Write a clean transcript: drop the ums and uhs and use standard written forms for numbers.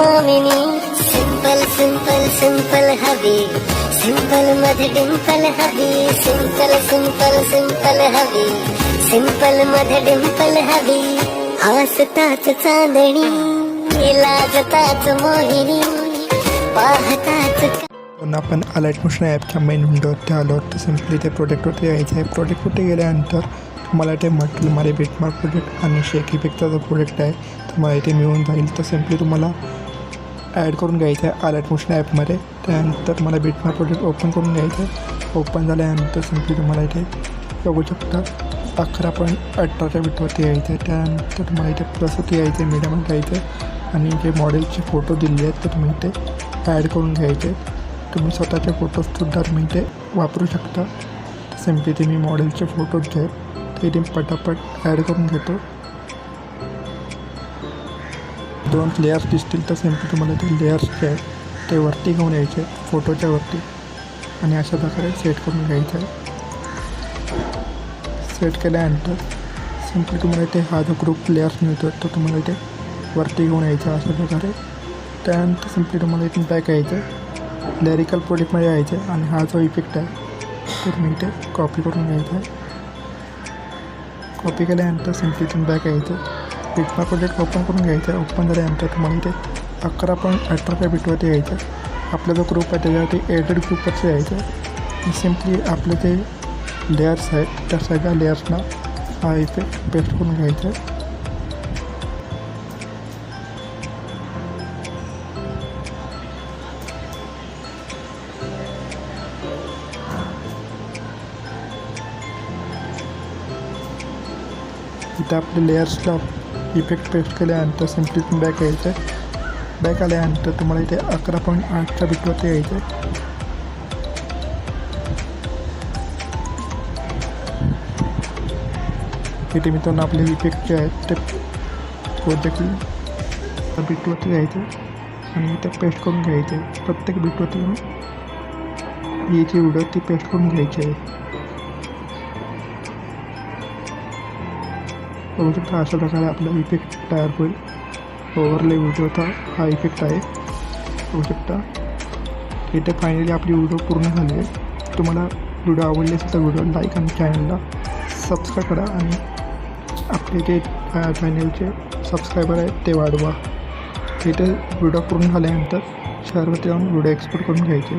मामिनी simple simple simple हवी, simple मध्ये डिंपल हवी, सिंपल सिंपल सिंपल हवी, सिंपल मध्ये डिंपल हवी, हसताच चांदणी लाजताच मोहिनी पाहताच. पण आपण अलाइट मोशन ॲपच्या मेन विंडोवरती आलो तर सिम्पली ते प्रोजेक्टवरती यायचं आहे. प्रोजेक्टवरती गेल्यानंतर तुम्हाला ते म्हटलं माझे बिटमार्क प्रोजेक्ट आणि शेक इफेक्टचा जो प्रोजेक्ट आहे तुम्हाला इथे मिळून जाईल. तर सिम्पली तुम्हाला ॲड करून घ्यायचं आहे अलाइट मोशन ॲपमध्ये. त्यानंतर तुम्हाला बिटमार्क प्रोजेक्ट ओपन करून घ्यायचं आहे. ओपन झाल्यानंतर सिम्पली तुम्हाला इथे बघू शकता 11.18च्या बिटवरती यायचं आहे. त्यानंतर तुम्हाला इथे प्लसवरती यायचं आहे, मीडियामध्ये जायचं आहे आणि जे मॉडेलचे फोटो दिले आहेत तर तुम्ही इथे ॲड करून घ्यायचे. तुम्ही स्वतःचे फोटोजसुद्धा तुम्ही इथे वापरू शकता. सिम्पली ते मी मॉडेलचे फोटोज जे आहेत ते इथे पटापट ॲड करून घेतो. 2 लेयर्स दिसतील तर सिम्पली तुम्हाला ते लेयर्स जे आहेत ते वरती घेऊन यायचे फोटोच्या वरती आणि अशा प्रकारे सेट करून घ्यायचं आहे. सेट केल्यानंतर सिम्पली तुम्हाला इथे हा जो ग्रुप लेयर्स मिळतो तो तुम्हाला इथे वरती घेऊन यायचा अशा प्रकारे. त्यानंतर सिम्पली तुम्हाला इथून बॅक यायचं आहे, लिरिकल प्रोजेक्टमध्ये यायचं आहे आणि हा जो इफेक्ट आहे तो तुम्ही इथे कॉपी करून घ्यायचा आहे. कॉपी केल्यानंतर सिम्पली इथून बॅक यायचं, बिटमार्क प्रोजेक्ट ओपन करून घ्यायचं आहे. ओपन झाल्यानंतर तुम्हाला इथे 11.18च्या बिटवरती यायचं आहे. आपला जो ग्रुप आहे त्याच्यावरती एडिट ग्रुपवरती यायचं आहे. सिम्पली आपले जे लेयर्स आहेत त्या सगळ्या लेयर्सना हा इफेक्ट पेस्ट करून घ्यायचा आहे. इथं आपल्या लेयर्सला इफेक्ट पेस्ट केल्यानंतर सिम्पली तुम्ही बॅक यायचं आहे. बॅक आल्यानंतर तुम्हाला इथे 11.8च्या बिटवरती यायचं आहे. इथे मित्रांनो आपले इफेक्ट जे आहेत ते प्रोजेक्ट बिटवरती यायचे आणि इथे पेस्ट करून घ्यायचे. प्रत्येक बिटवरती ही जी व्हिडिओ ती पेस्ट करून घ्यायची आहे. बघू शकता अशा प्रकारे आपला इफेक्ट तयार होईल. ओव्हरले व्हिडिओचा हा इफेक्ट आहे. बघू शकता इथे फायनली आपली व्हिडिओ पूर्ण झाली आहे. तुम्हाला व्हिडिओ आवडली असेल तर व्हिडिओ लाईक आणि चॅनलला सबस्क्राईब करा आणि आपले जे चॅनलचे सबस्क्रायबर आहेत ते वाढवा. इथे व्हिडिओ पूर्ण झाल्यानंतर शेअरवरती जाऊन व्हिडिओ एक्सपोर्ट करून घ्यायचे.